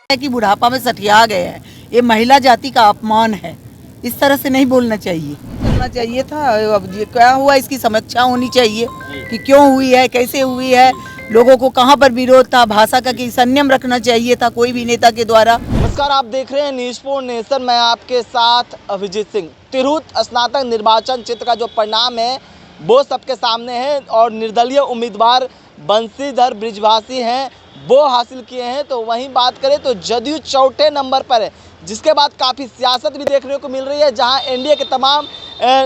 है कि बुढ़ापा में सठिया गए हैं। ये महिला जाति का अपमान है, इस तरह से नहीं बोलना चाहिए। बोलना चाहिए था। अब ये क्या हुआ, इसकी समीक्षा होनी चाहिए कि क्यों हुई है, कैसे हुई है, लोगों को कहाँ पर विरोध था, भाषा का कि संयम रखना चाहिए था कोई भी नेता के द्वारा। नमस्कार, आप देख रहे हैं न्यूज़ फॉर नेशन। मैं आपके साथ अभिजीत सिंह। तिरहुत स्नातक निर्वाचन क्षेत्र का जो परिणाम है वो सबके सामने है और निर्दलीय उम्मीदवार बंशीधर बृजभाषी हैं, वो हासिल किए हैं। तो वहीं बात करें तो जदयू चौथे नंबर पर है, जिसके बाद काफ़ी सियासत भी देखने को मिल रही है, जहां एनडीए के तमाम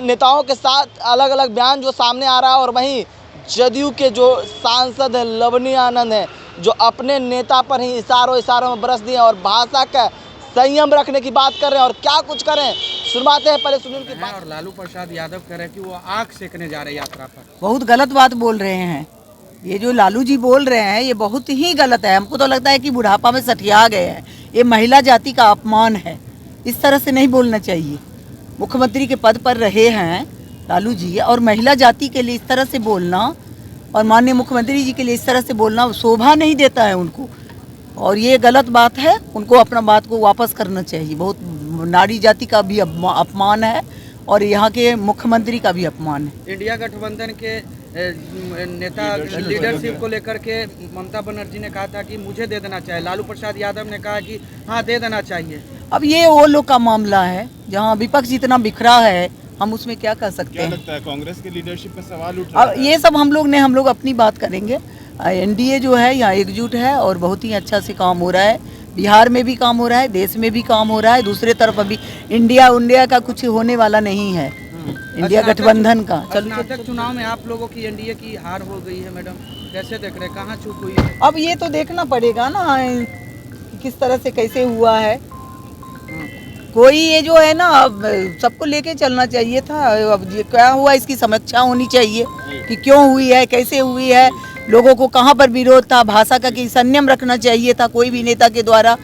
नेताओं के साथ अलग अलग बयान जो सामने आ रहा है। और वहीं जदयू के जो सांसद है लवनी आनंद हैं, जो अपने नेता पर ही इशारों में बरस दिए और भाषा का संयम रखने की बात कर रहे हैं। और क्या कुछ करें, सुनवाते हैं, पहले सुनिए उनकी बात। और लालू प्रसाद यादव कह रहे हैं कि वो आग सेकने जा रहे हैं यात्रा पर। बहुत गलत बात बोल रहे हैं। ये जो लालू जी बोल रहे हैं ये बहुत ही गलत है। हमको तो लगता है कि बुढ़ापा में सठिया गए हैं। ये महिला जाति का अपमान है, इस तरह से नहीं बोलना चाहिए। मुख्यमंत्री के पद पर रहे हैं लालू जी, और महिला जाति के लिए इस तरह से बोलना और माननीय मुख्यमंत्री जी के लिए इस तरह से बोलना शोभा नहीं देता है उनको, और ये गलत बात है। उनको अपना बात को वापस करना चाहिए। बहुत नारी जाति का भी अपमान है और यहाँ के मुख्यमंत्री का भी अपमान है। इंडिया गठबंधन के नेता लीडरशिप को लेकर के ममता बनर्जी ने कहा था कि मुझे दे देना चाहिए। लालू प्रसाद यादव ने कहा कि हाँ दे देना चाहिए। अब ये वो लोग का मामला है, जहाँ विपक्ष इतना बिखरा है, हम उसमें क्या कर सकते हैं। लगता है कांग्रेस की लीडरशिप पे सवाल उठ रहा अब ये सब हम लोग अपनी बात करेंगे। एनडीए जो है यहाँ एकजुट है और बहुत ही अच्छा से काम हो रहा है। बिहार में भी काम हो रहा है, देश में भी काम हो रहा है। दूसरे तरफ अभी इंडिया का कुछ होने वाला नहीं है, इंडिया गठबंधन का। स्नातक चुनाव में आप लोगों की एनडीए की हार हो गई है मैडम, कैसे देख रहे हैं, कहाँ चूक हुई है? अब ये तो देखना पड़ेगा ना किस तरह से कैसे हुआ है। कोई ये जो है ना, अब सबको लेके चलना चाहिए था। अब ये क्या हुआ, इसकी समीक्षा होनी चाहिए कि क्यों हुई है, कैसे हुई है, लोगों को कहाँ पर विरोध था, भाषा का कि संयम रखना चाहिए था कोई भी नेता के द्वारा।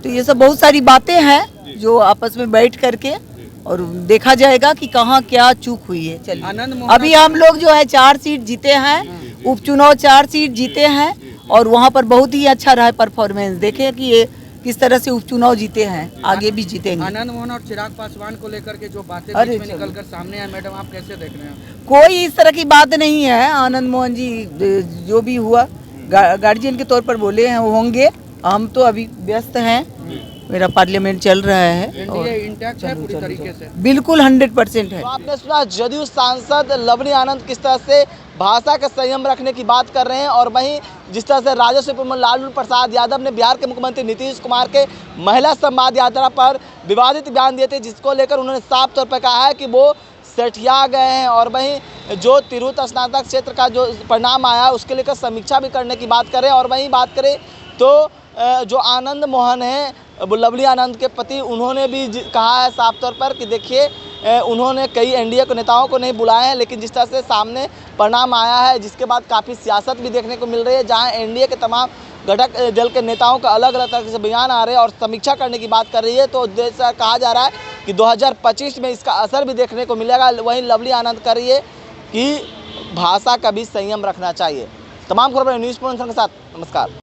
तो ये सब बहुत सारी बातें हैं जो आपस में बैठ करके और देखा जाएगा कि कहाँ क्या चूक हुई है। चलिए, अभी हम लोग जो है 4 सीट जीते हैं, उपचुनाव 4 सीट जीते हैं और वहाँ पर बहुत ही अच्छा रहा परफॉर्मेंस। देखें कि ये किस तरह से उपचुनाव जीते हैं, आगे भी जीतेंगे। आनंद मोहन और चिराग पासवान को लेकर के जो बातें बीच में निकल कर सामने है मैडम, आप कैसे देख रहे हैं? कोई इस तरह की बात नहीं है। आनंद मोहन जी जो भी हुआ गार्जियन के तौर पर बोले हैं वो होंगे। हम तो अभी व्यस्त हैं, मेरा पार्लियामेंट चल रहा है। एनडीए इंटैक्ट है पूरी तरीके से? बिल्कुल 100% है। तो आपने सुना जदयू सांसद लवनी आनंद किस तरह से भाषा का संयम रखने की बात कर रहे हैं। और वहीं जिस तरह से राजस्व मंत्री लालू प्रसाद यादव ने बिहार के मुख्यमंत्री नीतीश कुमार के महिला संवाद यात्रा पर विवादित बयान दिए थे, जिसको लेकर उन्होंने साफ तौर पर कहा है कि वो सठिया गए हैं। और वहीं जो तिरहुत स्नातक क्षेत्र का जो परिणाम आया उसके लेकर समीक्षा भी करने की बात करें। और वहीं बात करें तो जो आनंद मोहन हैं, लवली आनंद के पति, उन्होंने भी कहा है साफ तौर पर कि देखिए उन्होंने कई एनडीए के नेताओं को नहीं बुलाए हैं, लेकिन जिस तरह से सामने परिणाम आया है जिसके बाद काफ़ी सियासत भी देखने को मिल रही है, जहां एनडीए के तमाम घटक दल के नेताओं का अलग अलग तरह से बयान आ रहे हैं और समीक्षा करने की बात कर रही है। तो जैसा कहा जा रहा है कि 2025 में इसका असर भी देखने को मिलेगा। वहीं लवली आनंद कर रही है कि भाषा का भी संयम रखना चाहिए। तमाम खबरें न्यूज़ फॉर नेशन के साथ, नमस्कार।